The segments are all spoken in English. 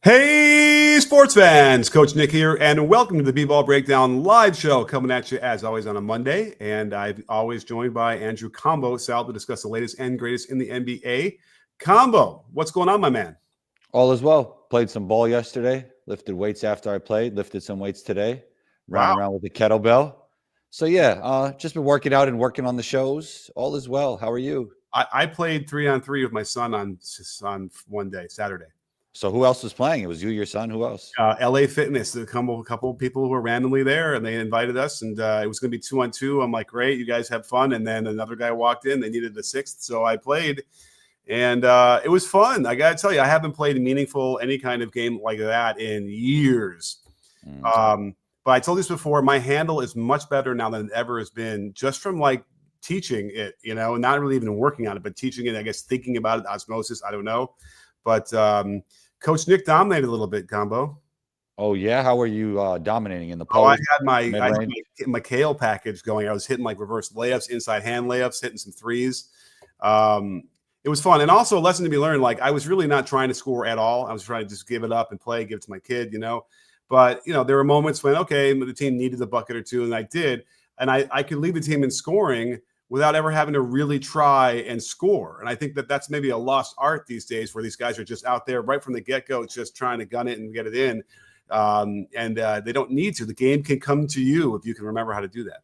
Hey, sports fans! Coach Nick here, and welcome to the B-Ball Breakdown live show coming at you, as always, on a Monday. And I'm always joined by Andrew Combo Sal to discuss the latest and greatest in the NBA. Combo, what's going on, my man? All is well. Played some ball yesterday, lifted weights after I played, lifted some weights today, ran around with a kettlebell. So, just been working out and working on the shows. All is well. How are you? I played 3-on-3 with my son on one day, Saturday. So who else was playing? It was you, your son. Who else? LA Fitness, a couple of people who were randomly there, and they invited us, and it was going to be 2-on-2. I'm like, great, you guys have fun. And then another guy walked in. They needed a sixth, so I played, and it was fun. I got to tell you, I haven't played any kind of game like that in years. But I told you this before, my handle is much better now than it ever has been, just from like teaching it, not really even working on it, but teaching it, I guess, thinking about it, osmosis, I don't know. But Coach Nick dominated a little bit, Combo. Oh, yeah? How were you dominating in the post? I had my kale package going. I was hitting like reverse layups, inside hand layups, hitting some threes. It was fun. And also a lesson to be learned. Like, I was really not trying to score at all. I was trying to just give it up and play, give it to my kid, But, there were moments when, okay, the team needed a bucket or two, and I did. And I could lead the team in scoring without ever having to really try and score. And I think that that's maybe a lost art these days, where these guys are just out there right from the get-go, just trying to gun it and get it in. And they don't need to. The game can come to you if you can remember how to do that.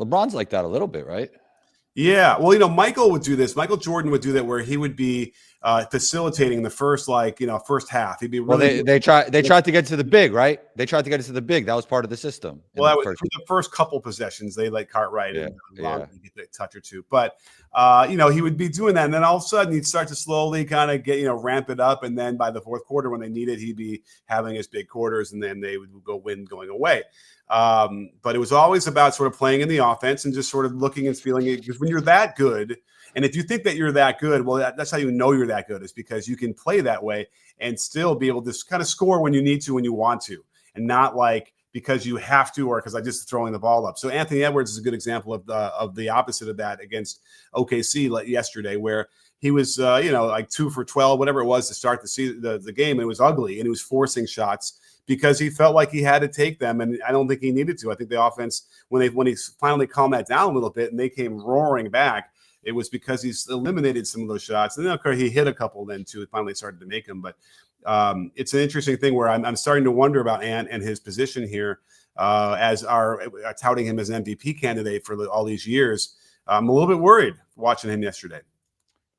LeBron's like that a little bit, right? Yeah. Well, Michael would do this. Michael Jordan would do that, where he would be facilitating the first half. He'd be really they tried to get to the big, right? They tried to get it to the big. That was part of the system. Well, that was the first couple possessions. They let Cartwright and get a touch or two. But he would be doing that, and then all of a sudden he'd start to slowly kind of get ramp it up, and then by the fourth quarter, when they needed, he'd be having his big quarters, and then they would go going away. But it was always about sort of playing in the offense and just sort of looking and feeling it. Because when you're that good, and if you think that you're that good, well, that's how you know you're that good, is because you can play that way and still be able to kind of score when you need to, when you want to, and not like because you have to, or because I just throwing the ball up. So Anthony Edwards is a good example of the opposite of that against OKC yesterday, where he was, like 2 for 12, whatever it was, to start the game. And it was ugly, and he was forcing shots because he felt like he had to take them, and I don't think he needed to. I think the offense, when he finally calmed that down a little bit and they came roaring back, it was because he's eliminated some of those shots. And then, of course, he hit a couple then, too. He finally started to make them. But it's an interesting thing where I'm starting to wonder about Ant and his position here as touting him as an MVP candidate for all these years. I'm a little bit worried watching him yesterday.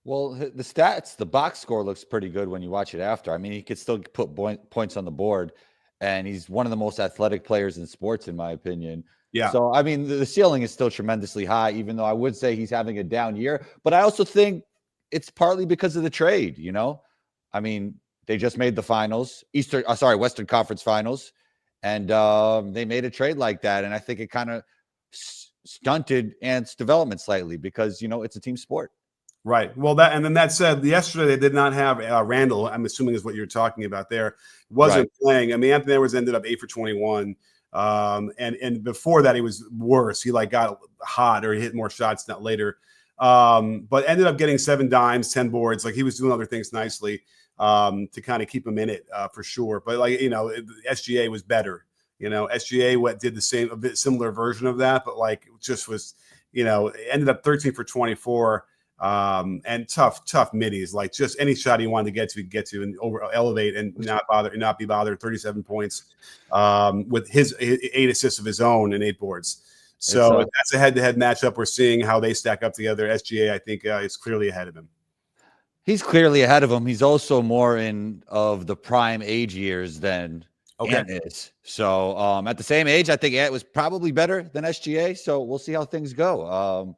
Well, the stats, the box score looks pretty good when you watch it after. I mean, he could still put points on the board, and he's one of the most athletic players in sports, in my opinion. Yeah. So, I mean, the ceiling is still tremendously high, even though I would say he's having a down year. But I also think it's partly because of the trade, I mean, they just made the finals, Western Conference Finals, and they made a trade like that. And I think it kind of stunted Ant's development slightly because, it's a team sport. Right. Well, that said, yesterday they did not have Randall, I'm assuming is what you're talking about there, wasn't playing. I mean, Anthony Edwards ended up 8 for 21. And before that, he was worse. He got hot, or he hit more shots later. But ended up getting 7 dimes, 10 boards. Like, he was doing other things nicely to kind of keep him in it for sure. But SGA was better. SGA did the same, a bit similar version of that, but just was, ended up 13 for 24. And tough middies, like just any shot he wanted to get to and elevate and not be bothered. 37 points with his 8 assists of his own and 8 boards. So if that's a head-to-head matchup, we're seeing how they stack up together. SGA, I think, is clearly ahead of him. He's clearly ahead of him. He's also more of the prime age years than Ant is. So at the same age, I think Ant was probably better than SGA. So we'll see how things go.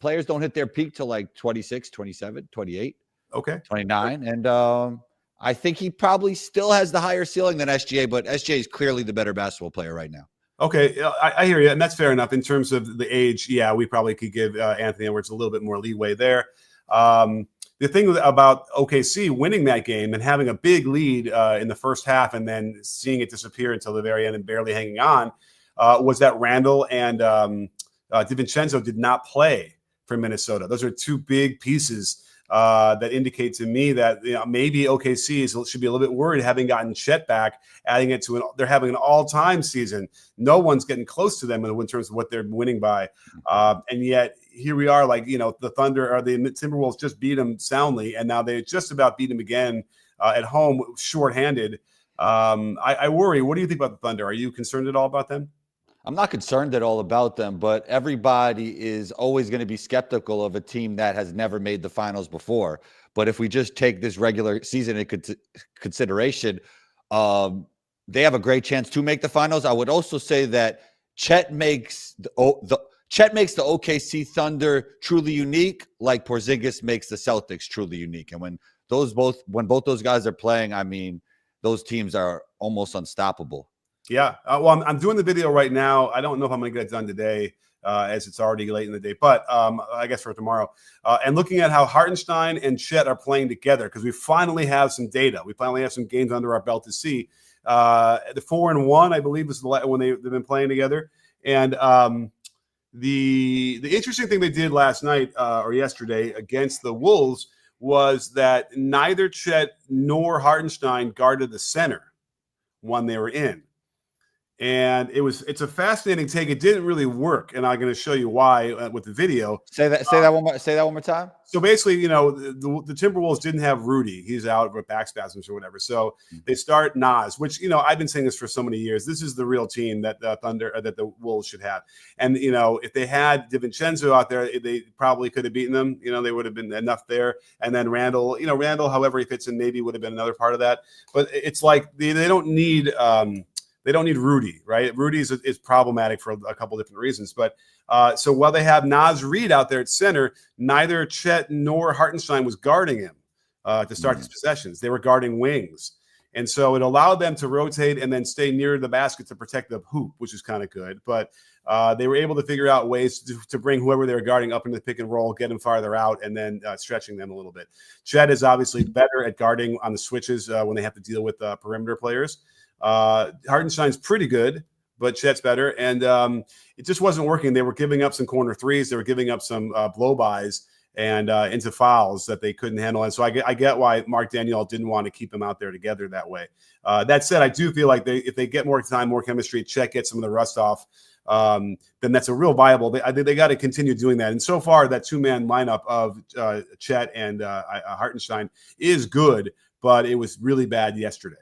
Players don't hit their peak till like 26, 27, 28, 29. And I think he probably still has the higher ceiling than SGA, but SGA is clearly the better basketball player right now. Okay, I hear you, and that's fair enough. In terms of the age, yeah, we probably could give Anthony Edwards a little bit more leeway there. The thing about OKC winning that game and having a big lead in the first half and then seeing it disappear until the very end and barely hanging on was that Randall and DiVincenzo did not play for Minnesota. Those are 2 big pieces that indicate to me that maybe OKC should be a little bit worried, having gotten Chet back, adding it to they're having an all-time season. No one's getting close to them in terms of what they're winning by, and yet here we are, like the Thunder or the Timberwolves just beat them soundly, and now they just about beat them again at home, shorthanded. I worry. What do you think about the Thunder? Are you concerned at all about them? I'm not concerned at all about them, but everybody is always going to be skeptical of a team that has never made the finals before. But if we just take this regular season into consideration, they have a great chance to make the finals. I would also say that Chet makes the OKC Thunder truly unique, like Porzingis makes the Celtics truly unique. And when both those guys are playing, I mean, those teams are almost unstoppable. Yeah. Well, I'm doing the video right now. I don't know if I'm going to get it done today, as it's already late in the day, but I guess for tomorrow. And looking at how Hartenstein and Chet are playing together, because we finally have some data. We finally have some games under our belt to see. The 4-1, I believe, is when they've been playing together. And the interesting thing they did last night or yesterday against the Wolves was that neither Chet nor Hartenstein guarded the center when they were in. And it's a fascinating take. It didn't really work, and I'm going to show you why with the video. Say that one more time. So basically, the Timberwolves didn't have Rudy. He's out with back spasms or whatever. So they start Nas, which I've been saying this for so many years. This is the real team that the Wolves should have. And if they had DiVincenzo out there, they probably could have beaten them. They would have been enough there. And then Randall, however he fits in, maybe would have been another part of that. But it's like they don't need. They don't need Rudy, right? Rudy is problematic for a couple different reasons. But so while they have Naz Reid out there at center, neither Chet nor Hartenstein was guarding him to start his possessions. They were guarding wings. And so it allowed them to rotate and then stay near the basket to protect the hoop, which is kind of good. But they were able to figure out ways to bring whoever they were guarding up into the pick and roll, get them farther out, and then stretching them a little bit. Chet is obviously better at guarding on the switches when they have to deal with perimeter players. Hartenstein's pretty good, but Chet's better. And it just wasn't working. They were giving up some corner threes. They were giving up some blow-bys and into fouls that they couldn't handle. And so I get why Mark Daniel didn't want to keep them out there together that way. That said, I do feel like if they get more time, more chemistry, Chet gets some of the rust off, then that's a real viable. They got to continue doing that. And so far, that two-man lineup of Chet and Hartenstein is good, but it was really bad yesterday.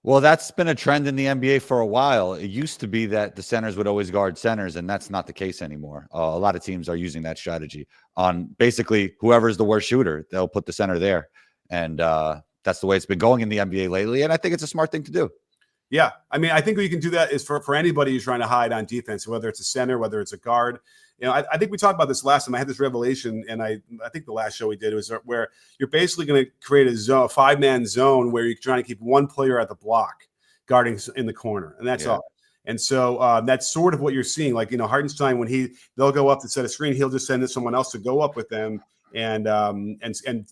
Well, that's been a trend in the NBA for a while. It used to be that the centers would always guard centers, and that's not the case anymore. A lot of teams are using that strategy on basically whoever's the worst shooter, they'll put the center there. And that's the way it's been going in the NBA lately, and I think it's a smart thing to do. Yeah, I mean, I think what you can do that is for anybody who's trying to hide on defense, whether it's a center, whether it's a guard. I think we talked about this last time. I had this revelation, and I think the last show we did was where you're basically going to create a zone, a 5-man zone where you're trying to keep one player at the block guarding in the corner, and that's all. And so that's sort of what you're seeing. Like, Hartenstein, when they'll go up to set a screen, he'll just send someone else to go up with them and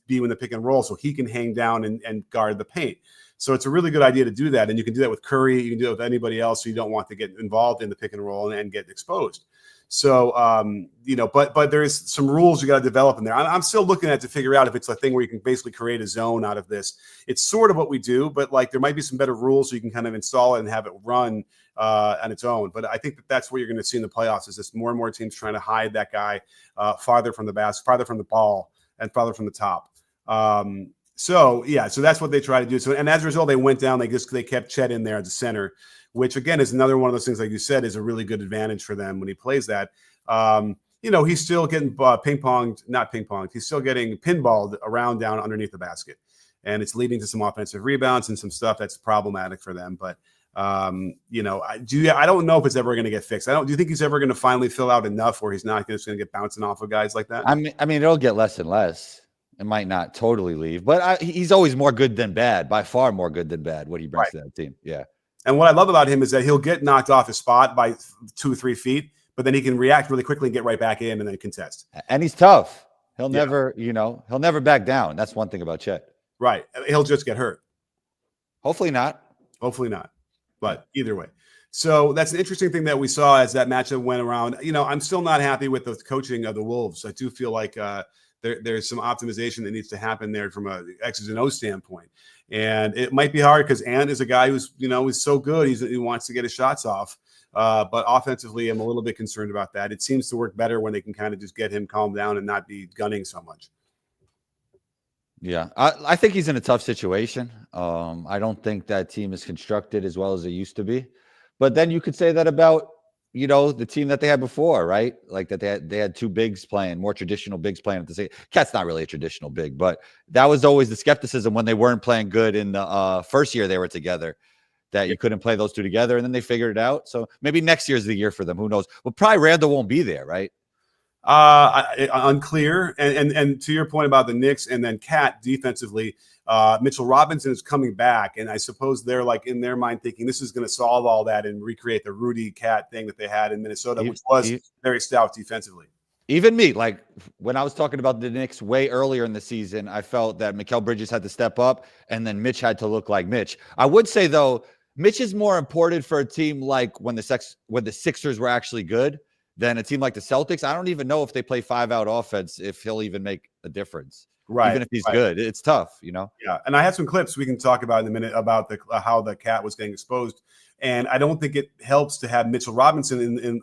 be in the pick and roll so he can hang down and guard the paint. So it's a really good idea to do that. And you can do that with Curry. You can do it with anybody else who you don't want to get involved in the pick and roll and get exposed. So, but there's some rules you got to develop in there. I'm still looking at to figure out if it's a thing where you can basically create a zone out of this. It's sort of what we do, but like there might be some better rules so you can kind of install it and have it run on its own. But I think that's what you're going to see in the playoffs is just more and more teams trying to hide that guy farther from the basket, farther from the ball, and farther from the top. So that's what they try to do. So, and as a result, they went down. They kept Chet in there at the center, which again is another one of those things, like you said, is a really good advantage for them when he plays that. He's still getting He's still getting pinballed around down underneath the basket, and it's leading to some offensive rebounds and some stuff that's problematic for them. But I don't know if it's ever going to get fixed. Do you think he's ever going to finally fill out enough where he's not just going to get bouncing off of guys like that? I mean, it'll get less and less. It might not totally leave, but he's always more good than bad, by far more good than bad, what he brings to that team. Yeah. And what I love about him is that he'll get knocked off his spot by 2 or 3 feet, but then he can react really quickly and get right back in and then contest. And he's tough. He'll never back down. That's one thing about Chet. Right. He'll just get hurt. Hopefully not. But either way. So that's an interesting thing that we saw as that matchup went around. I'm still not happy with the coaching of the Wolves. I do feel like there's some optimization that needs to happen there from a X's and O's standpoint. And it might be hard because Ant is a guy who's, he's so good. He wants to get his shots off. But offensively, I'm a little bit concerned about that. It seems to work better when they can kind of just get him calmed down and not be gunning so much. Yeah, I think he's in a tough situation. I don't think that team is constructed as well as it used to be. But then you could say that about, the team that they had before, right? Like that they had two bigs playing, more traditional bigs playing at the same. Cat's not really a traditional big, but that was always the skepticism when they weren't playing good in the first year they were together, that you couldn't play those two together, and then they figured it out. So maybe next year's the year for them. Who knows? Well, probably Randall won't be there, right? Unclear. And to your point about the Knicks and then Cat defensively, Mitchell Robinson is coming back, and I suppose they're like in their mind thinking this is going to solve all that and recreate the Rudy Cat thing that they had in Minnesota, which was very stout defensively. Even me, like when I was talking about the Knicks way earlier in the season, I felt that Mikal Bridges had to step up, and then Mitch had to look like Mitch. I would say though, Mitch is more important for a team like when the Sixers were actually good than a team like the Celtics. I don't even know if they play 5-out offense, if he'll even make a difference. Right. Even if he's good, it's tough, Yeah. And I have some clips we can talk about in a minute about how the Cat was getting exposed. And I don't think it helps to have Mitchell Robinson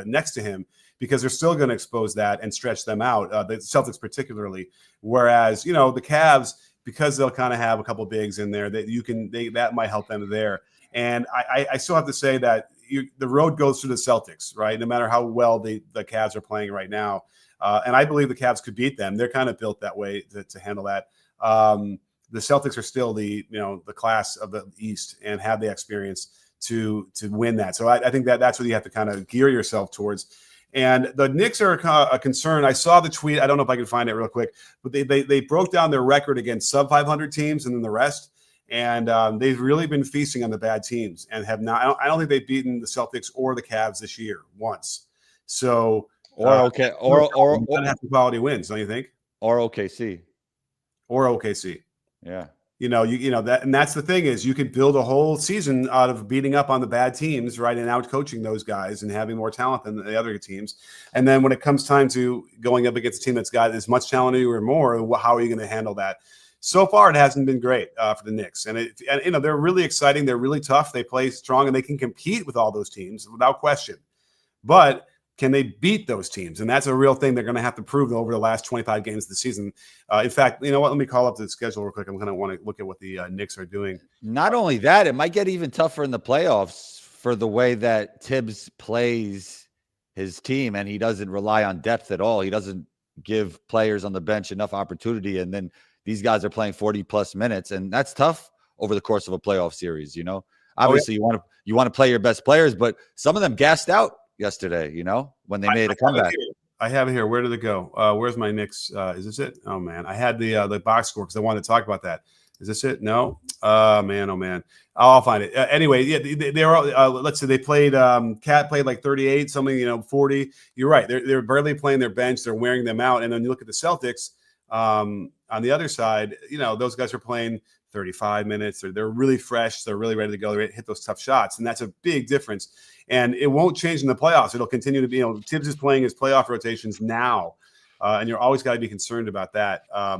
next to him, because they're still going to expose that and stretch them out, the Celtics particularly. Whereas, the Cavs, because they'll kind of have a couple bigs in there that might help them there. And I still have to say that the road goes through the Celtics, right? No matter how well the Cavs are playing right now. And I believe the Cavs could beat them. They're kind of built that way to handle that. The Celtics are still the class of the East and have the experience to win that. So I think that's what you have to kind of gear yourself towards. And the Knicks are a concern. I saw the tweet. I don't know if I can find it real quick, but they broke down their record against sub 500 teams and then the rest. And they've really been feasting on the bad teams and have not. I don't think they've beaten the Celtics or the Cavs this year once. So or quality wins, don't you think? Or OKC. Yeah. That, and that's the thing is you can build a whole season out of beating up on the bad teams, right, and out coaching those guys and having more talent than the other teams. And then when it comes time to going up against a team that's got as much talent as you or more, how are you going to handle that? So far, it hasn't been great for the Knicks, and they're really exciting. They're really tough. They play strong, and they can compete with all those teams without question. But can they beat those teams? And that's a real thing they're going to have to prove over the last 25 games of the season. In fact, you know what? Let me call up the schedule real quick. I'm going to want to look at what the Knicks are doing. Not only that, it might get even tougher in the playoffs for the way that Tibbs plays his team, and he doesn't rely on depth at all. He doesn't give players on the bench enough opportunity, and then these guys are playing 40-plus minutes, and that's tough over the course of a playoff series. Obviously, you want to play your best players, but some of them gassed out yesterday, when they made a comeback. I have it here. Where did it go? Where's my Knicks? Is this it? Oh, man. I had the box score because I wanted to talk about that. Is this it? No. Man, oh, man. I'll find it. Anyway, yeah, they were, let's say they played, Cat played like 38, something, 40. You're right. They're barely playing their bench. They're wearing them out. And then you look at the Celtics on the other side, those guys are playing 35 minutes. They're really fresh. They're really ready to go. They're ready to hit those tough shots. And that's a big difference. And it won't change in the playoffs. It'll continue to be, Tibbs is playing his playoff rotations now. And you're always got to be concerned about that. I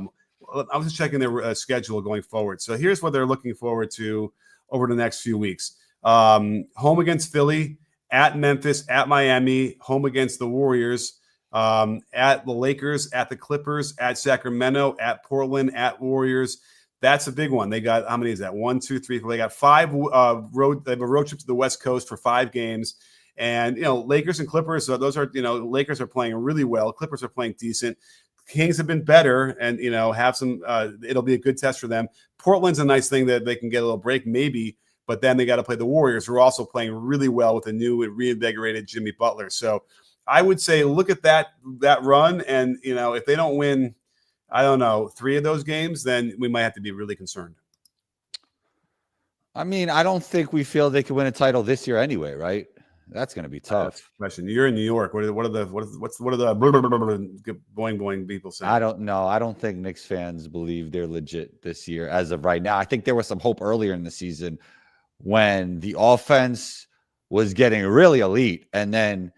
was just checking their schedule going forward. So here's what they're looking forward to over the next few weeks. Home against Philly, at Memphis, at Miami, home against the Warriors, at the Lakers, at the Clippers, at Sacramento, at Portland, at Warriors. That's a big one. They got, how many is that? 1, 2, 3, 4. They got 5 they have a road trip to the West Coast for 5 games. And, Lakers and Clippers, those are, Lakers are playing really well. Clippers are playing decent. Kings have been better and, have some, it'll be a good test for them. Portland's a nice thing that they can get a little break maybe, but then they got to play the Warriors, who are also playing really well with a new and reinvigorated Jimmy Butler. So I would say look at that run, and, if they don't win, I don't know, 3 of those games, then we might have to be really concerned. I mean, I don't think we feel they could win a title this year anyway, right? That's going to be tough. Question. You're in New York. What are the boing people saying? I don't know. I don't think Knicks fans believe they're legit this year as of right now. I think there was some hope earlier in the season when the offense was getting really elite, and then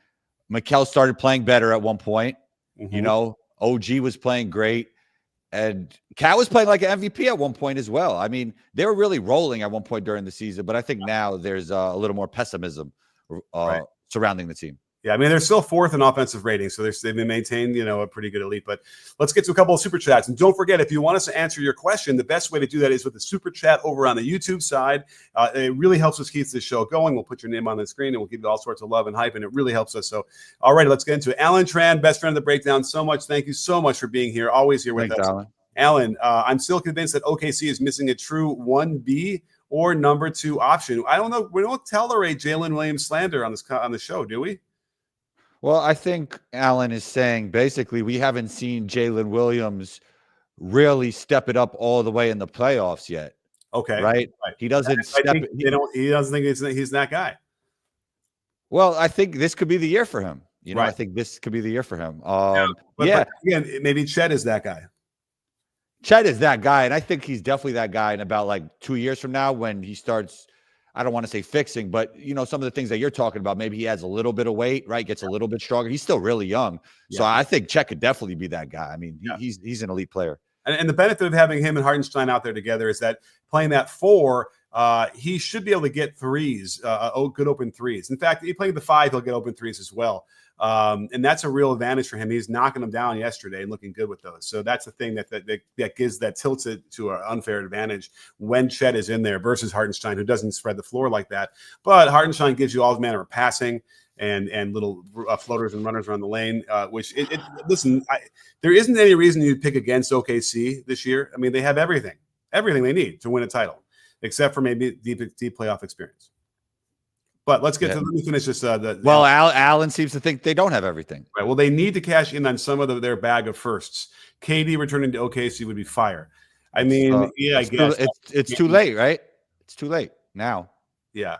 Mikal started playing better at one point. OG was playing great. And Cat was playing like an MVP at one point as well. I mean, they were really rolling at one point during the season, but I think now there's a little more pessimism surrounding the team. Yeah, I mean, they're still fourth in offensive rating, so they've been maintained, a pretty good elite. But let's get to a couple of super chats. And don't forget, if you want us to answer your question, the best way to do that is with the super chat over on the YouTube side. It really helps us keep this show going. We'll put your name on the screen, and we'll give you all sorts of love and hype, and it really helps us. So, all right, let's get into it. Alan Tran, best friend of the breakdown. So much. Thank you so much for being here. Always here with us. Alan, I'm still convinced that OKC is missing a true 1B or number 2 option. I don't know. We don't tolerate Jalen Williams slander on the show, do we? Well, I think Alan is saying basically we haven't seen Jalen Williams really step it up all the way in the playoffs yet. Okay, right? He doesn't he doesn't think he's that guy. Well, I think this could be the year for him. Right. I think this could be the year for him. But again, maybe Chet is that guy. Chet is that guy, and I think he's definitely that guy in about like 2 years from now when he starts. I don't want to say fixing, but some of the things that you're talking about, maybe he adds a little bit of weight, right? Gets a little bit stronger. He's still really young. Yeah. So I think Chet could definitely be that guy. I mean, he's an elite player. And the benefit of having him and Hartenstein out there together is that playing that 4, he should be able to get threes, good open threes. In fact, he played the 5, he'll get open threes as well. And that's a real advantage for him. He's knocking them down yesterday and looking good with those. So that's the thing that gives that tilts it to an unfair advantage when Chet is in there versus Hartenstein, who doesn't spread the floor like that. But Hartenstein gives you all manner of passing and little floaters and runners around the lane, listen, there isn't any reason you'd pick against OKC this year. I mean, they have everything they need to win a title, except for maybe deep playoff experience. But let's get to, let me finish this. Allen seems to think they don't have everything. Right. Well, they need to cash in on some of their bag of firsts. KD returning to OKC would be fire. I mean, I guess it's too late, right? It's too late now. Yeah.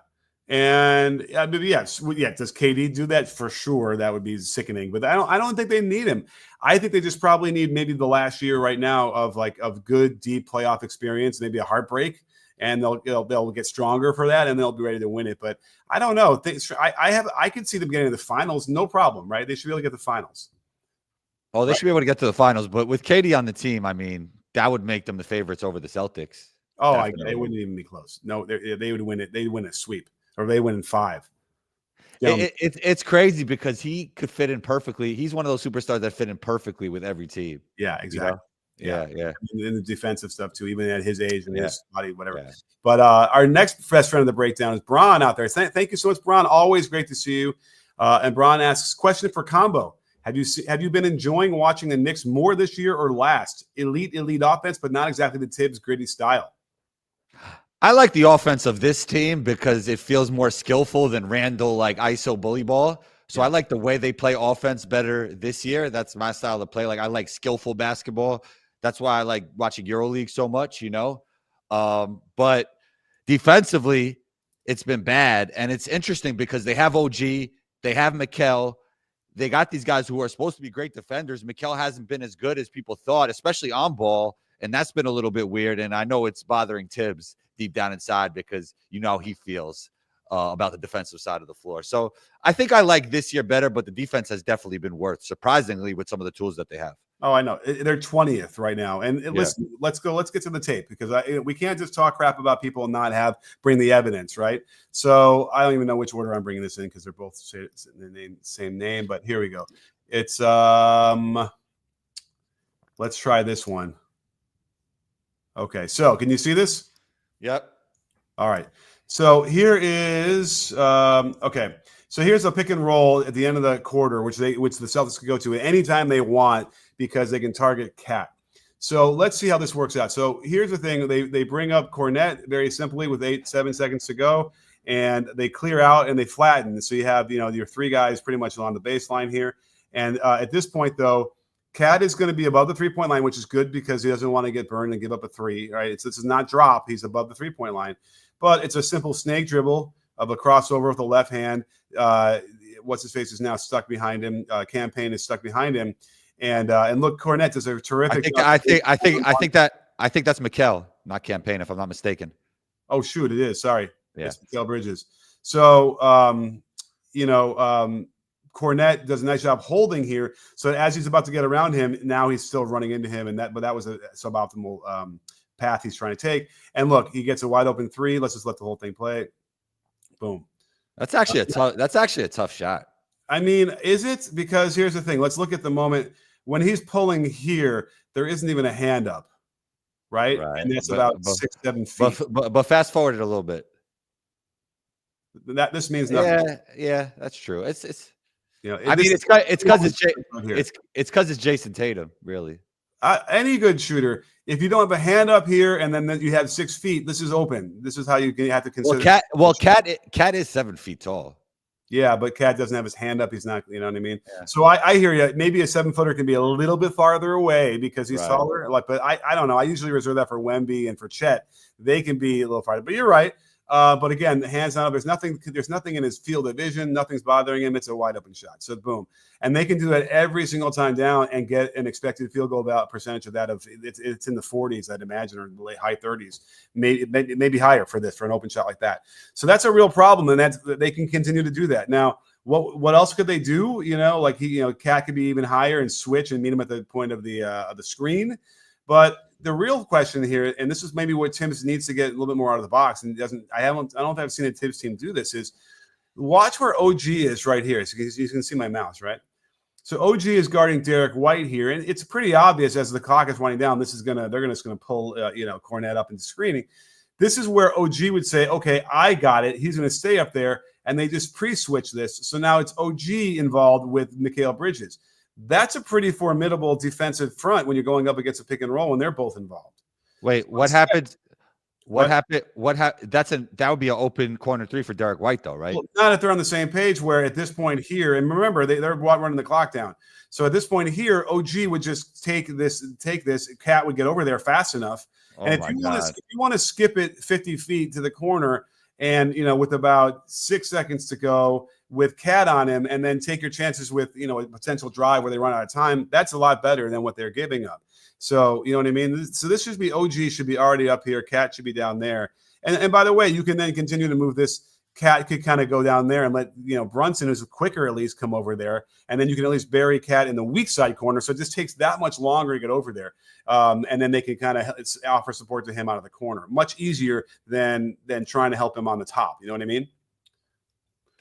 And yes, does KD do that? For sure, that would be sickening. But I don't think they need him. I think they just probably need maybe the last year right now of good deep playoff experience, maybe a heartbreak, and they'll get stronger for that, and they'll be ready to win it. But I don't know. I could see them getting to the finals, no problem, right? They should be able to get the finals. Oh, they should be able to get to the finals, but with KD on the team, I mean, that would make them the favorites over the Celtics. Oh, they wouldn't even be close. No, they would win it. They'd win a sweep. Or they win in 5. It's crazy because he could fit in perfectly. He's one of those superstars that fit in perfectly with every team. Yeah, exactly. Yeah. In the defensive stuff too, even at his age and his body, whatever. Yeah. But our next best friend of the breakdown is Braun out there. Thank you so much, Braun. Always great to see you. And Braun asks, question for Combo. Have you been enjoying watching the Knicks more this year or last? Elite offense, but not exactly the Tibbs gritty style. I like the offense of this team because it feels more skillful than Randall like ISO bully ball. So I like the way they play offense better this year. That's my style of play. Like I like skillful basketball. That's why I like watching EuroLeague so much, But defensively, it's been bad. And it's interesting because they have OG, they have Mikal. They got these guys who are supposed to be great defenders. Mikal hasn't been as good as people thought, especially on ball. And that's been a little bit weird. And I know it's bothering Tibbs deep down inside because he feels about the defensive side of the floor. So I think I like this year better, but the defense has definitely been worse, surprisingly, with some of the tools that they have. Oh, I know. They're 20th right now. And listen, let's get to the tape because we can't just talk crap about people and not bring the evidence, right? So I don't even know which order I'm bringing this in because they're both the same name, but here we go. It's let's try this one. Okay, so can you see this? Yep. All right. So here is okay. So here's a pick and roll at the end of the quarter, which the Celtics can go to anytime they want because they can target Cat. So let's see how this works out. So here's the thing: they bring up Cornette very simply with 7 seconds to go, and they clear out and they flatten. So you have your 3 guys pretty much along the baseline here. And at this point, though, Cat is going to be above the 3-point line, which is good because he doesn't want to get burned and give up a 3, right? This is not drop. He's above the 3-point line. But it's a simple snake dribble of a crossover with the left hand. What's-his-face is now stuck behind him. Campaign is stuck behind him. And look, Cornette does a terrific I think that's Mikal, not Campaign, if I'm not mistaken. Oh, shoot, it is. Sorry. Yeah. It's Mikal Bridges. So, Kornet does a nice job holding here. So as he's about to get around him, now he's still running into him, but that was a suboptimal path he's trying to take. And look, he gets a wide open three. Let's just let the whole thing play. Boom. That's actually a tough shot. I mean, is it? Because here's the thing. Let's look at the moment when he's pulling here. There isn't even a hand up, right? And that's about 6-7 feet. But fast forward it a little bit. This means nothing. Yeah, that's true. It's it's because it's Jason Tatum, really. Any good shooter, if you don't have a hand up here and then you have 6 feet, this is open. This is how you have to consider. Cat is 7 feet tall. Yeah, but Cat doesn't have his hand up. He's not, you know what I mean? Yeah. So I hear you. Maybe a 7-footer can be a little bit farther away because he's taller. But I don't know. I usually reserve that for Wemby and for Chet. They can be a little farther. But you're right. But again, the hands not up. There's nothing in his field of vision. Nothing's bothering him. It's a wide open shot. So boom, and they can do that every single time down and get an expected field goal percentage of that of it's in the 40s, I'd imagine, or the high 30s, maybe higher for an open shot like that. So that's a real problem, and they can continue to do that. Now, what else could they do? Cat could be even higher and switch and meet him at the point of the screen, but the real question here, and this is maybe what Tibbs needs to get a little bit more out of the box, and I don't think I've seen a Tibbs team do this, is watch where OG is right here. So you can see my mouse, right? So OG is guarding Derek White here, and it's pretty obvious as the clock is winding down. They're just gonna pull Kornet up into screening. This is where OG would say, okay, I got it. He's gonna stay up there, and they just pre-switch this. So now it's OG involved with Mikal Bridges. That's a pretty formidable defensive front when you're going up against a pick and roll when they're both involved. Wait, what happened? What happened? That would be an open corner three for Derek White, though, right? Well, not if they're on the same page. Where at this point here, and remember they're running the clock down. So at this point here, OG would just take this. Cat would get over there fast enough. And if you want to skip it 50 feet to the corner, and with about 6 seconds to go, with Cat on him, and then take your chances with a potential drive where they run out of time, that's a lot better than what they're giving up. So you know what I mean? So this should be OG should be already up here. Cat should be down there. And by the way, you can then continue to move this. Cat could kind of go down there and let Brunson, who's quicker at least, come over there, and then you can at least bury Cat in the weak side corner. So it just takes that much longer to get over there, and then they can kind of offer support to him out of the corner. Much easier than trying to help him on the top. You know what I mean?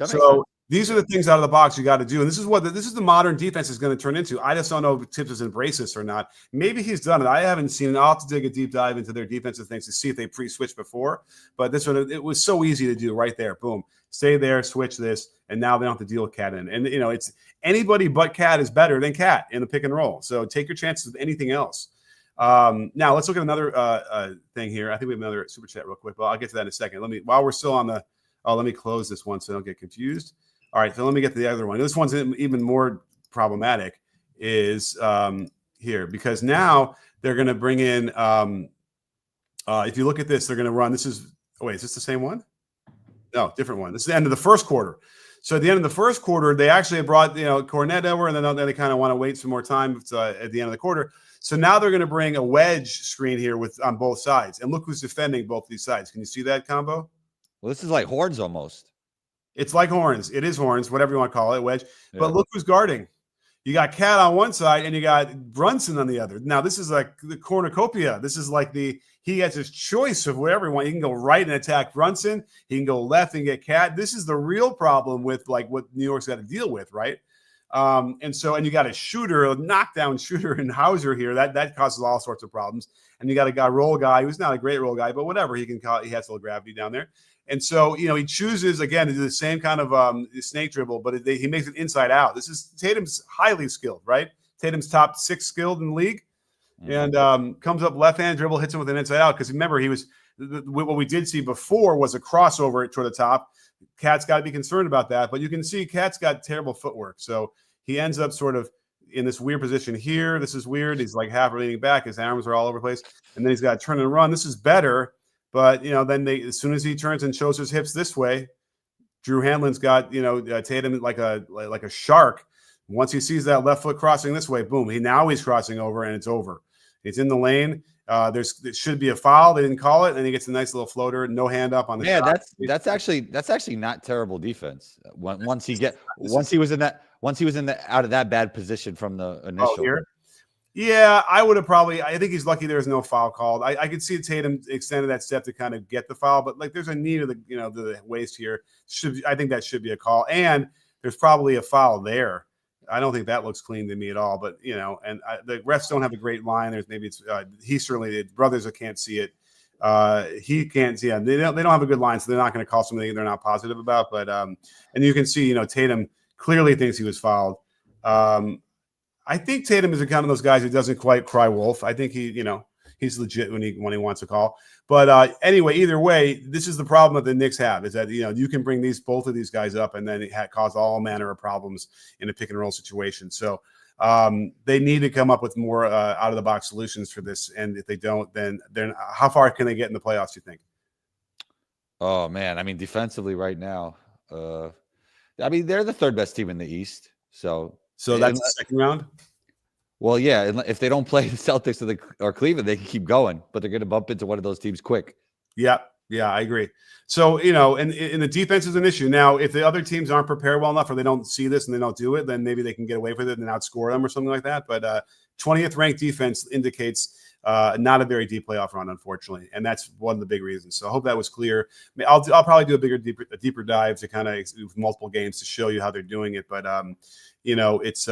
So these are the things out of the box you got to do, and this is the modern defense is going to turn into. I just don't know if Tibbs has embraced this or not. Maybe he's done it. I haven't seen it. I'll have to dig a deep dive into their defensive things to see if they pre-switched before. But this one, it was so easy to do right there. Boom, stay there, switch this, and now they don't have to deal with Cat in. And it's anybody but Cat is better than Cat in the pick and roll. So take your chances with anything else. Now let's look at another thing here. I think we have another super chat real quick, but I'll get to that in a second. While we're still on the. Let me close this one so I don't get confused. All right, so let me get to the other one. This one's even more problematic is here because now they're going to bring in if you look at this, they're going to run. Is this the same one? No, different one. This is the end of the first quarter. So at the end of the first quarter, they actually brought Kornet over, and then they kind of want to wait some more time at the end of the quarter. So now they're going to bring a wedge screen here on both sides. And look who's defending both these sides. Can you see that combo? Well, this is like horns almost. It's like horns. It is horns, whatever you want to call it, wedge. Yeah. But look who's guarding. You got Cat on one side and you got Brunson on the other. Now, this is like the cornucopia. This is like he has his choice of wherever he wants. He can go right and attack Brunson. He can go left and get Cat. This is the real problem with like what New York's got to deal with, right? And you got a knockdown shooter in Hauser here. That causes all sorts of problems. And you got a guy, roll guy, who's not a great roll guy, but whatever. He has a little gravity down there. And so, he chooses, again, to do the same kind of snake dribble, but he makes it inside out. Tatum's highly skilled, right? Tatum's top 6 skilled in the league. Mm-hmm. And comes up left-hand dribble, hits him with an inside out. Because remember, what we did see before was a crossover toward the top. Cat's got to be concerned about that. But you can see Cat's got terrible footwork. So he ends up sort of in this weird position here. This is weird. He's like half leaning back. His arms are all over the place. And then he's got to turn and run. This is better. But, then as soon as he turns and shows his hips this way, Drew Hanlon's got, Tatum like a shark. Once he sees that left foot crossing this way, boom, he's crossing over and it's over. It's in the lane. There should be a foul. They didn't call it. And he gets a nice little floater, no hand up on the shot. That's actually not terrible defense. Once he was in once he was out of that bad position from the initial. Oh, here? Yeah, I would have probably. I think he's lucky there was no foul called. I could see Tatum extended that step to kind of get the foul, but like there's a knee to the waist here. I think that should be a call, and there's probably a foul there. I don't think that looks clean to me at all. But and the refs don't have a great line. There's maybe it's he certainly did. Brothers can't see it. He can't see it. They don't have a good line, so they're not going to call something they're not positive about. But and you can see Tatum clearly thinks he was fouled. I think Tatum is kind of those guys who doesn't quite cry wolf. I think he's legit when he wants to call. But anyway, either way, this is the problem that the Knicks have is that you can bring both of these guys up and then it cause all manner of problems in a pick and roll situation. So they need to come up with more out of the box solutions for this. And if they don't, then how far can they get in the playoffs? You think? Oh man, I mean defensively right now, I mean they're the third best team in the East. So that's the second round? Well, yeah. If they don't play the Celtics or Cleveland, they can keep going, but they're going to bump into one of those teams quick. Yeah, I agree. So, and the defense is an issue. Now, if the other teams aren't prepared well enough or they don't see this and they don't do it, then maybe they can get away with it and outscore them or something like that. But 20th ranked defense indicates not a very deep playoff run, unfortunately. And that's one of the big reasons. So I hope that was clear. I'll probably do a deeper dive to kind of with multiple games to show you how they're doing it. But, it's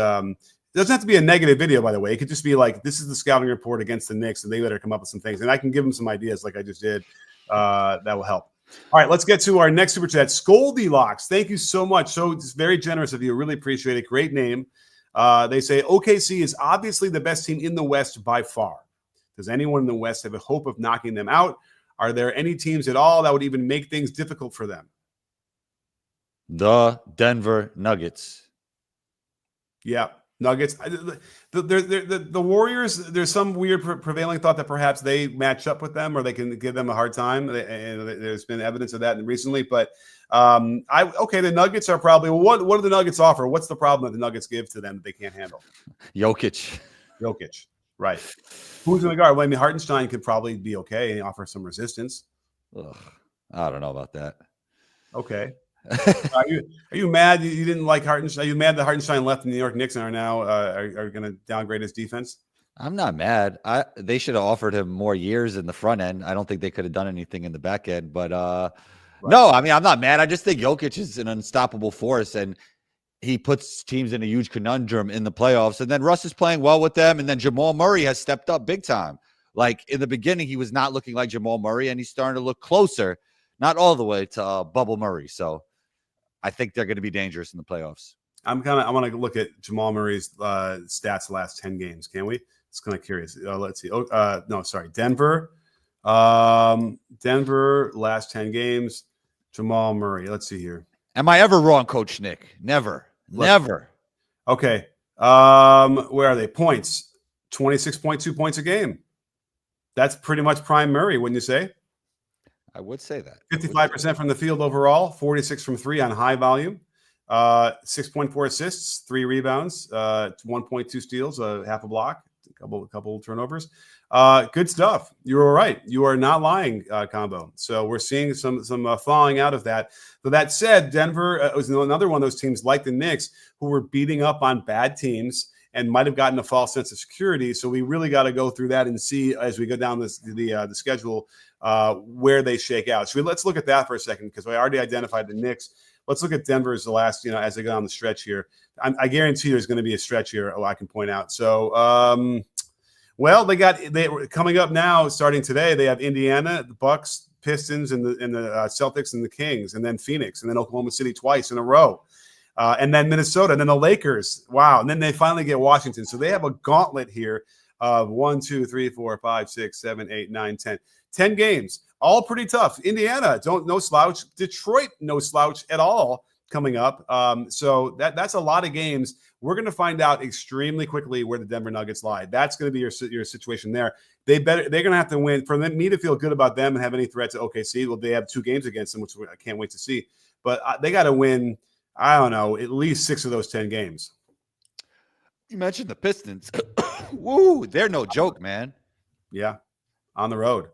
it doesn't have to be a negative video, by the way. It could just be like, this is the scouting report against the Knicks, and they better come up with some things. And I can give them some ideas like I just did. That will help. All right, let's get to our next super chat. Goldilocks, thank you so much. So it's very generous of you. Really appreciate it. Great name. They say OKC is obviously the best team in the West by far. Does anyone in the West have a hope of knocking them out? Are there any teams at all that would even make things difficult for them? The Denver Nuggets. Yeah. Nuggets, the Warriors. There's some weird prevailing thought that perhaps they match up with them or they can give them a hard time. And there's been evidence of that recently. But the Nuggets are probably what do the Nuggets offer? What's the problem that the Nuggets give to them that they can't handle? Jokic, right? Who's in the guard? Well, I mean, Hartenstein could probably be okay and offer some resistance. Ugh, I don't know about that. Okay. Are you mad you didn't like Hartenstein? Are you mad that Hartenstein left the New York Knicks and are now are going to downgrade his defense? I'm not mad. They should have offered him more years in the front end. I don't think they could have done anything in the back end. But right. No, I mean, I'm not mad. I just think Jokic is an unstoppable force, and he puts teams in a huge conundrum in the playoffs. And then Russ is playing well with them, and then Jamal Murray has stepped up big time. Like in the beginning, he was not looking like Jamal Murray, and he's starting to look closer, not all the way to Bubble Murray. So I think they're going to be dangerous in the playoffs. I want to look at Jamal Murray's stats the last 10 games. Can we? It's kind of curious. Let's see. Denver. Denver last 10 games. Jamal Murray. Let's see here. Am I ever wrong, Coach Nick? Never. Okay. Where are they? Points. 26.2 points a game. That's pretty much prime Murray, wouldn't you say? I would say that. 55% from the field overall, 46 from three on high volume, 6.4 assists, 3 rebounds, 1.2 steals, half a block, a couple turnovers. Good stuff. You were right. You are not lying, Combo. So we're seeing some falling out of that. But that said, Denver was another one of those teams like the Knicks who were beating up on bad teams and might have gotten a false sense of security. So we really got to go through that and see as we go down the schedule where they shake out. So let's look at that for a second because we already identified the Knicks. Let's look at Denver as the last, as they go down the stretch here. I guarantee there's going to be a stretch here. I can point out. So, they were coming up now, starting today. They have Indiana, the Bucks, Pistons, and the Celtics and the Kings, and then Phoenix, and then Oklahoma City twice in a row. And then Minnesota, and then the Lakers. Wow. And then they finally get Washington. So they have a gauntlet here of 1, 2, 3, 4, 5, 6, 7, 8, 9, 10. 10 games. All pretty tough. Indiana, no slouch. Detroit, no slouch at all coming up. So that's a lot of games. We're going to find out extremely quickly where the Denver Nuggets lie. That's going to be your situation there. They're going to have to win. For me to feel good about them and have any threat to OKC, well, they have 2 games against them, which I can't wait to see. But they got to win, I don't know, at least 6 of those 10 games. You mentioned the Pistons. Woo, they're no joke, man. Yeah, on the road.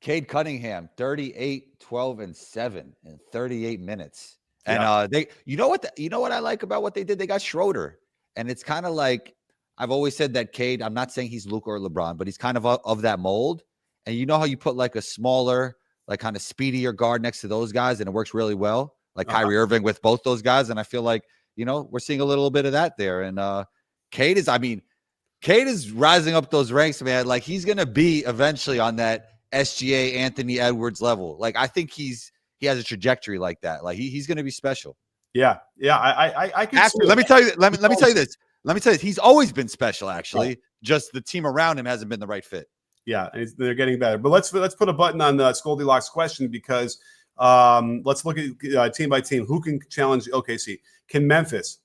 Cade Cunningham, 38, 12, and 7 in 38 minutes. And you know what I like about what they did? They got Schroeder. And it's kind of like, I've always said that Cade, I'm not saying he's Luka or LeBron, but he's kind of that mold. And you know how you put like a smaller, like kind of speedier guard next to those guys, and it works really well, like Kyrie Irving with both those guys. And I feel like, we're seeing a little bit of that there. And Cade is rising up those ranks, man. Like, he's going to be eventually on that SGA Anthony Edwards level. Like, I think he has a trajectory like that. Like, he's going to be special. Yeah. I can. Actually, let me tell you this. He's always been special, actually. Right. Just the team around him hasn't been the right fit. Yeah, and they're getting better. But let's put a button on the Goldilocks question, because let's look at team by team. Who can challenge OKC? Can Memphis?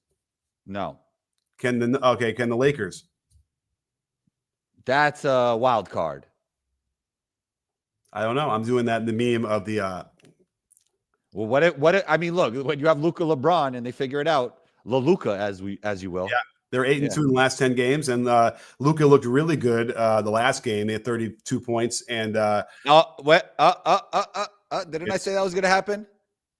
No. Can the Lakers? That's a wild card. I don't know. I'm doing that in the meme of the. Well, what I mean, look, when you have Luka, LeBron, and they figure it out, Luka, as you will. Yeah, they're 8-2 in the last 10 games, and Luka looked really good the last game. He had 32 points, and didn't I say that was going to happen?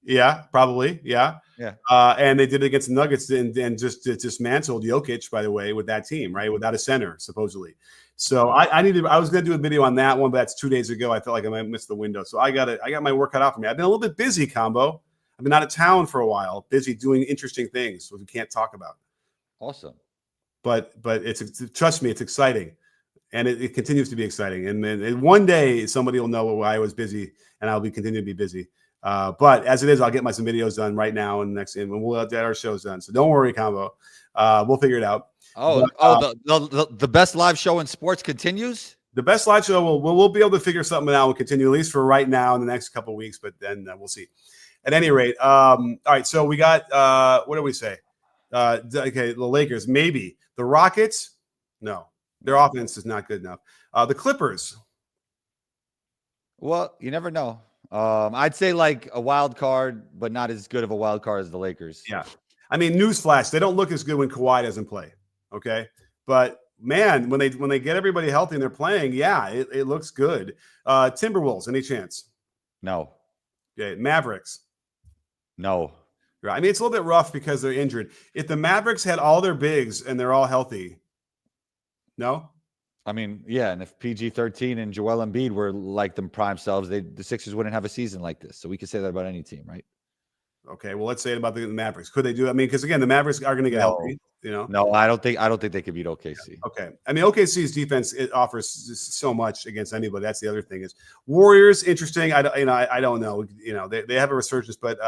Yeah, probably. Yeah. Yeah. And they did it against the Nuggets and just dismantled Jokic, by the way, with that team, right? Without a center, supposedly. So I was going to do a video on that one, but that's 2 days ago. I felt like I might miss the window. So I got my work cut out for me. I've been a little bit busy, Combo. I've been out of town for a while, busy doing interesting things, which we can't talk about. Awesome. But trust me, it's exciting. And it continues to be exciting. And one day somebody will know why I was busy, and I'll continue to be busy. But as it is, I'll get some videos done right now and we'll get our shows done. So don't worry, Combo. We'll figure it out. The best live show in sports continues. The best live show, we'll be able to figure something out. We'll continue, at least for right now in the next couple of weeks, but then we'll see. At any rate, all right. So we got what do we say? Okay, the Lakers, maybe. The Rockets, no, their offense is not good enough. The Clippers. Well, you never know. I'd say like a wild card, but not as good of a wild card as the Lakers. Yeah. I mean, newsflash, they don't look as good when Kawhi doesn't play. Okay. But man, when they get everybody healthy and they're playing, yeah, it looks good. Timberwolves, any chance? No. Okay. Mavericks. No. Right. I mean, it's a little bit rough because they're injured. If the Mavericks had all their bigs and they're all healthy, no? I mean, yeah, and if PG-13 and Joel Embiid were like them prime selves, the Sixers wouldn't have a season like this. So we could say that about any team, right? Okay, well, let's say it about the Mavericks. Could they do it? I mean, because again, the Mavericks are going to get healthy. No, I don't think they could beat OKC. Yeah. Okay, I mean, OKC's defense, it offers so much against anybody. That's the other thing is Warriors. Interesting. I don't know. They have a resurgence, but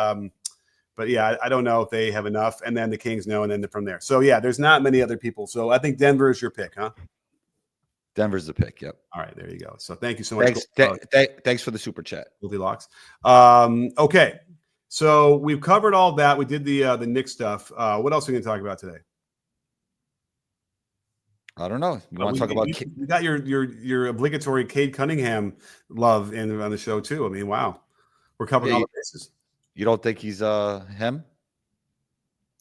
yeah, I don't know if they have enough. And then the Kings know, and then from there. So yeah, there's not many other people. So I think Denver is your pick, huh? Denver's the pick. Yep. All right, there you go. So thank you so much. Thanks for the super chat. Goldilocks. Okay, so we've covered all that. We did the Knicks stuff. What else are we going to talk about today? I don't know. You want to talk about? You got your obligatory Cade Cunningham love on the show too. I mean, wow, we're covering all the bases. You don't think he's him?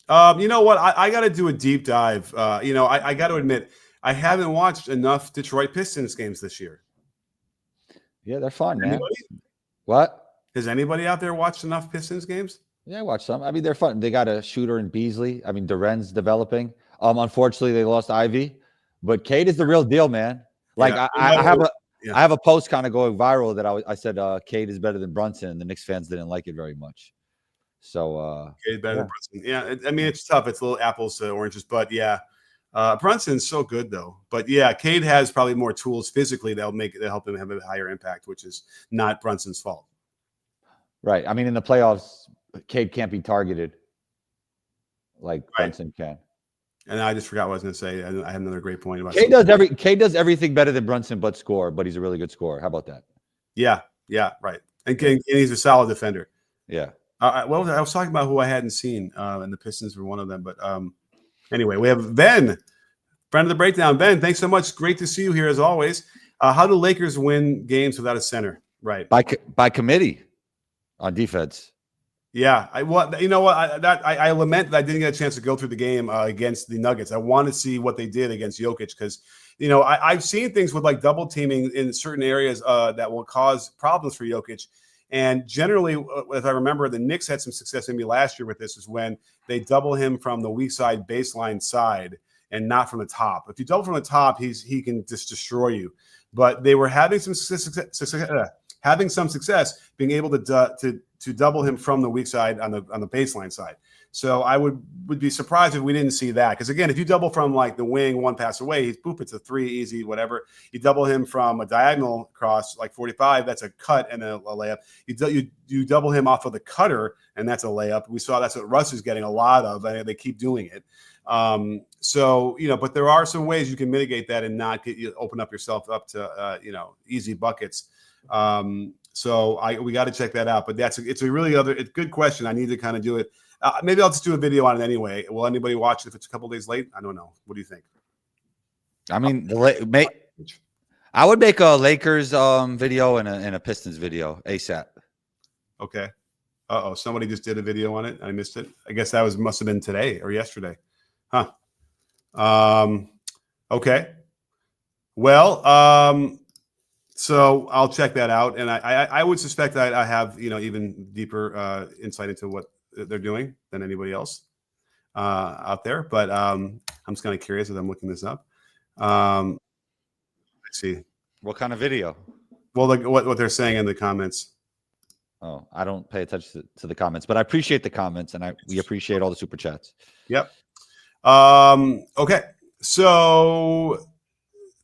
You know what? I got to do a deep dive. I got to admit, I haven't watched enough Detroit Pistons games this year. Yeah, they're fun, man. What? Has anybody out there watched enough Pistons games? Yeah, I watched some. I mean, they're fun. They got a shooter in Beasley. I mean, Duren's developing. Unfortunately, they lost Ivy, but Cade is the real deal, man. Like yeah. I have a post kind of going viral that I said Cade is better than Brunson, and the Knicks fans didn't like it very much. So Cade better than Brunson. Yeah, I mean, it's tough. It's a little apples to oranges, but yeah. Brunson's so good though, but yeah, Cade has probably more tools physically that'll help him have a higher impact, which is not Brunson's fault. Right. I mean, in the playoffs, Cade can't be targeted like Brunson can. And I just forgot what I was going to say. I had another great point about Cade does everything better than Brunson, but he's a really good scorer. How about that? Yeah, right. And he's a solid defender. Yeah. Well, I was talking about who I hadn't seen, and the Pistons were one of them, but. Anyway, we have Ben, friend of the breakdown. Ben, thanks so much. Great to see you here as always. How do Lakers win games without a center? Right. By committee on defense. Yeah. I lament that I didn't get a chance to go through the game against the Nuggets. I want to see what they did against Jokic because, I've seen things with like double teaming in certain areas that will cause problems for Jokic. And generally, if I remember, the Knicks had some success maybe last year with this, is when they double him from the weak side baseline side and not from the top. If you double from the top, he can just destroy you. But they were having some success being able to double him from the weak side on the baseline side. So I would be surprised if we didn't see that. Because again, if you double from like the wing one pass away, he's boop, it's a 3 easy, whatever. You double him from a diagonal cross like 45, that's a cut and a layup. You double him off of the cutter, and that's a layup. We saw that's what Russ is getting a lot of. They keep doing it. So but there are some ways you can mitigate that and not open up yourself up to easy buckets. So we got to check that out. But it's a good question. I need to kind of do it. Maybe I'll just do a video on it anyway. Will anybody watch it if it's a couple days late? I don't know. What do you think? I mean, I would make a Lakers video and a Pistons video ASAP. Okay. Somebody just did a video on it. I missed it. I guess that must have been today or yesterday. Huh. Okay. Well, so I'll check that out, and I would suspect that I have even deeper insight into what they're doing than anybody else out there. But I'm just kind of curious as I'm looking this up. Let's see. What kind of video? Well, what they're saying in the comments. Oh, I don't pay attention to the comments, but I appreciate the comments, and we appreciate all the super chats. Yep. Okay. So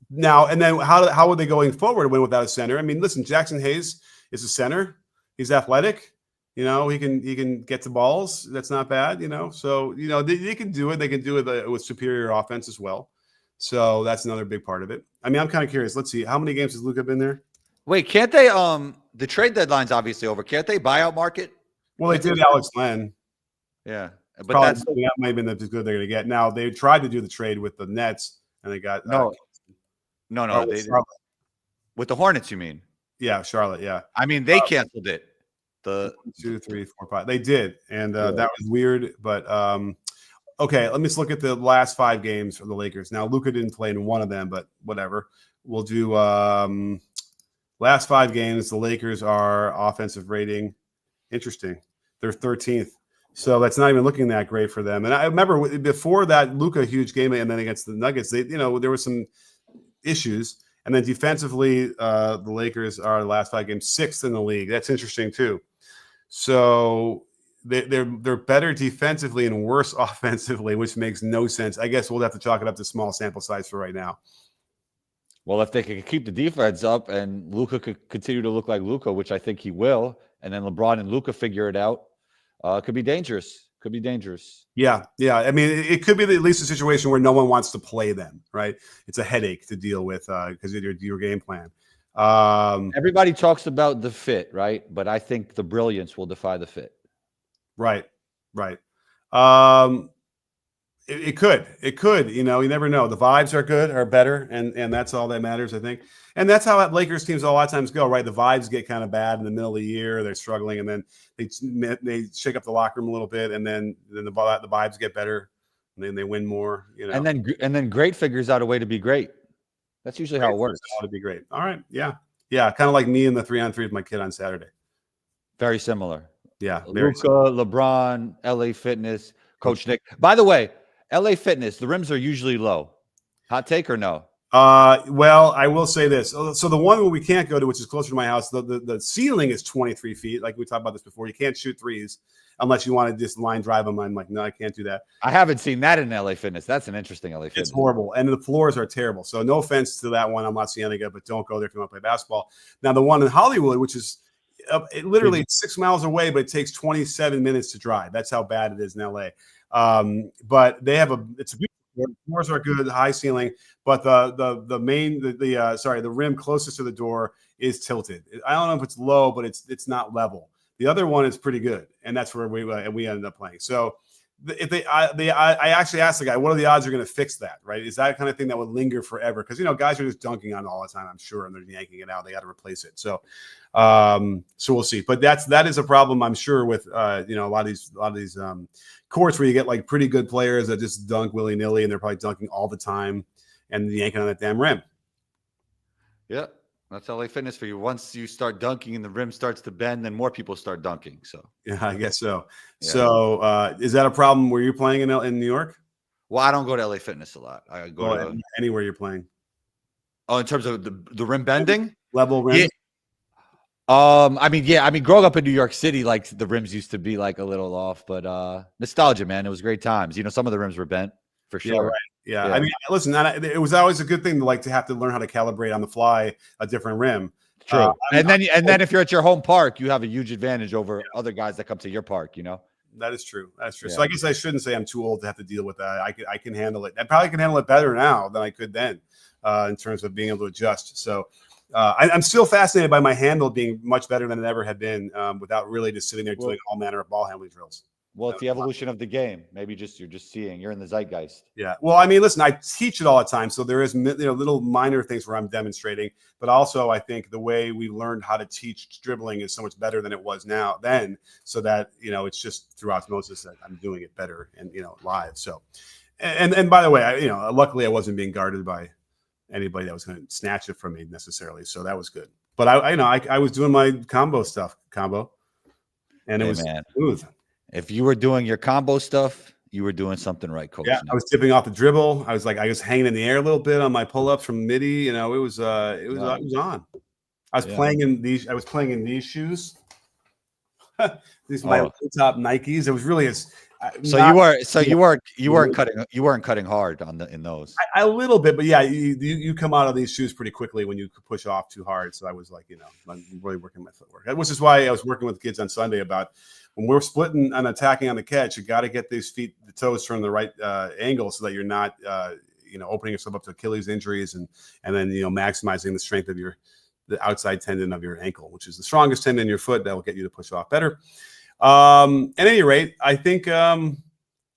now, and then how are they going forward win without a center? I mean, listen, Jackson Hayes is a center. He's athletic. He can get to balls. That's not bad. So they can do it. They can do it with superior offense as well. So that's another big part of it. I mean, I'm kind of curious. Let's see. How many games has Luka been there? Wait, can't they? The trade deadline's obviously over. Can't they buyout market? Well, they did Alex Len. Yeah, but that might have been the good they're going to get. Now they tried to do the trade with the Nets, and they got no. They didn't. With the Hornets, you mean? Yeah, Charlotte. Yeah. I mean, they canceled it. The 1, 2, 3, 4, 5. They did, and that was weird. But okay, let me just look at the last 5 games for the Lakers. Now Luka didn't play in one of them, but whatever. We'll do last 5 games. The Lakers are offensive rating. Interesting. They're 13th. So that's not even looking that great for them. And I remember before that Luka huge game, and then against the Nuggets, there were some issues. And then defensively, the Lakers are the last 5 games 6th in the league. That's interesting too. So they're better defensively and worse offensively, which makes no sense. I guess we'll have to chalk it up to small sample size for right now. Well, if they could keep the defense up and Luka could continue to look like Luka, which I think he will, and then LeBron and Luka figure it out, could be dangerous. Could be dangerous. Yeah. I mean, it could be at least a situation where no one wants to play them, right? It's a headache to deal with because of your game plan. Everybody talks about the fit, right? But I think the brilliance will defy the fit. Right. It could. You never know. The vibes are better, and that's all that matters, I think. And that's how Lakers teams a lot of times go, right? The vibes get kind of bad in the middle of the year. They're struggling, and then they shake up the locker room a little bit, and then the vibes get better, and then they win more. And then great figures out a way to be great. That's usually how it works. To be great. All right. Yeah. Kind of like me in the 3-on-3 with my kid on Saturday. Very similar. Yeah. Luka, LeBron, LA Fitness, Coach Nick. By the way, LA Fitness, the rims are usually low. Hot take or no? Well, I will say this. So the one where we can't go to, which is closer to my house, the ceiling is 23 feet. Like we talked about this before. You can't shoot threes unless you want to just line drive them. I'm like, no, I can't do that. I haven't seen that in LA Fitness. That's an interesting LA Fitness. It's horrible. And the floors are terrible. So no offense to that one. I'm not seeing it, but don't go there if you want to play basketball. Now, the one in Hollywood, which is literally 6 miles away, but it takes 27 minutes to drive. That's how bad it is in LA. But they have it's a beautiful floor. The floors are good, high ceiling, but the rim closest to the door is tilted. I don't know if it's low, but it's not level. The other one is pretty good, and that's where we ended up playing. So I actually asked the guy, what are the odds they're going to fix that? Right? Is that kind of thing that would linger forever? Because guys are just dunking on it all the time, I'm sure, and they're yanking it out. They got to replace it. So we'll see. But that is a problem, I'm sure, with a lot of these courts where you get like pretty good players that just dunk willy nilly, and they're probably dunking all the time and yanking on that damn rim. Yeah. That's LA Fitness for you. Once you start dunking and the rim starts to bend, then more people start dunking. So Yeah, I guess so. Yeah. So is that a problem where you're playing in New York? Well, I don't go to LA Fitness a lot. I go to anywhere you're playing. Oh, in terms of the rim bending? Level rim? Yeah. I mean, growing up in New York City, like the rims used to be like a little off, but nostalgia, man. It was great times. You know, some of the rims were bent for sure. Yeah, right. Yeah. I mean, listen, it was always a good thing to have to learn how to calibrate on the fly a different rim. True. And then if you're at your home park, you have a huge advantage over other guys that come to your park, you know? That is true. That's true. Yeah. So I guess I shouldn't say I'm too old to have to deal with that. I can handle it. I probably can handle it better now than I could then in terms of being able to adjust. So I'm still fascinated by my handle being much better than it ever had been without really just sitting there doing all manner of ball handling drills. Well, it's the evolution of the game. Maybe you're just seeing. You're in the zeitgeist. Yeah. Well, I mean, listen, I teach it all the time, so there is little minor things where I'm demonstrating, but also I think the way we learned how to teach dribbling is so much better than it was then, so that it's just through osmosis that I'm doing it better and live. So, and by the way, luckily I wasn't being guarded by anybody that was going to snatch it from me necessarily, so that was good. But I was doing my combo, and it was smooth. If you were doing your combo stuff, you were doing something right, coach. Yeah, I was tipping off the dribble. I was hanging in the air a little bit on my pull-ups from midi. It was on. I was playing in these. I was playing in these shoes. These my top Nikes. It was really you weren't cutting hard in those. A little bit, but yeah, you come out of these shoes pretty quickly when you push off too hard. So I was like, I'm really working my footwork. Which is why I was working with kids on Sunday about when we're splitting and attacking on the catch, you got to get these the toes turned the right angle so that you're not opening yourself up to Achilles injuries and then maximizing the strength of the outside tendon of your ankle, which is the strongest tendon in your foot that will get you to push off better. At any rate, I think I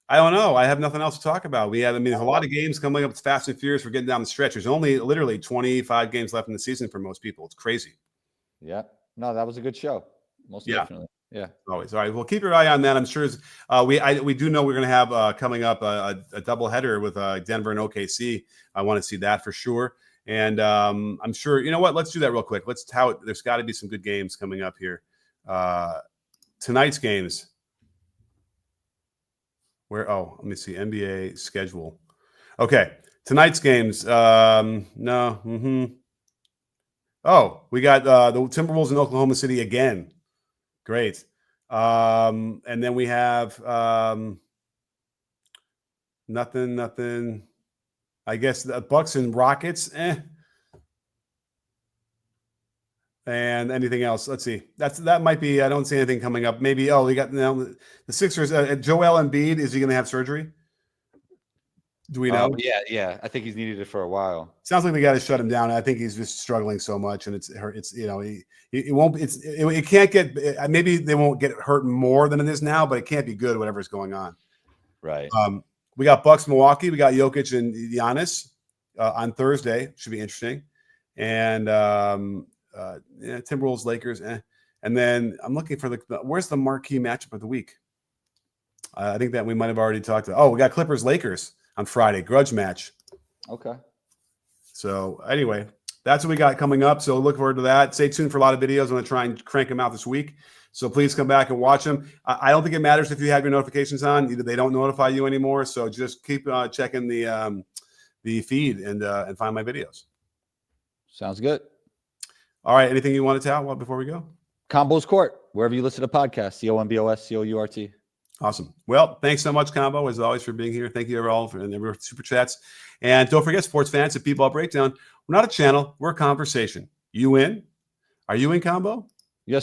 don't know. I have nothing else to talk about. There's a lot of games coming up. It's fast and furious. We're getting down the stretch. There's only literally 25 games left in the season for most people. It's crazy. Yeah. No, that was a good show. Most definitely. Yeah. Always. All right. Well, keep your eye on that. I'm sure we do know we're going to have coming up a doubleheader with Denver and OKC. I want to see that for sure. And I'm sure, you know what? Let's do that real quick. Let's tout. There's got to be some good games coming up here. Tonight's games. Let me see. NBA schedule. Okay. Tonight's games. No. Oh, we got the Timberwolves in Oklahoma City again. Great. And then we have nothing. I guess the Bucks and Rockets. And anything else? Let's see. That might be. I don't see anything coming up. Maybe. We got the Sixers. Joel Embiid. Is he going to have surgery? Do we know? Yeah. I think he's needed it for a while. Sounds like they got to shut him down. I think he's just struggling so much, and it won't. It can't get. Maybe they won't get hurt more than it is now, but it can't be good. Whatever's going on. Right. We got Bucks, Milwaukee. We got Jokic and Giannis on Thursday. Should be interesting. And Timberwolves, Lakers. And then I'm looking for where's the marquee matchup of the week? I think that we might have already talked about. We got Clippers, Lakers on Friday, grudge match. Okay. So anyway, that's what we got coming up. So look forward to that. Stay tuned for a lot of videos. I'm going to try and crank them out this week. So please come back and watch them. I don't think it matters if you have your notifications on. Either they don't notify you anymore. So just keep checking the feed and find my videos. Sounds good. All right. Anything you want to tell before we go? Combos Court, wherever you listen to podcasts, COMBOS, COURT. Awesome. Well, thanks so much, Combo, as always, for being here. Thank you all for the super chats. And don't forget, sports fans, at B-Ball Breakdown, we're not a channel. We're a conversation. You in? Are you in, Combo? Yes, sir.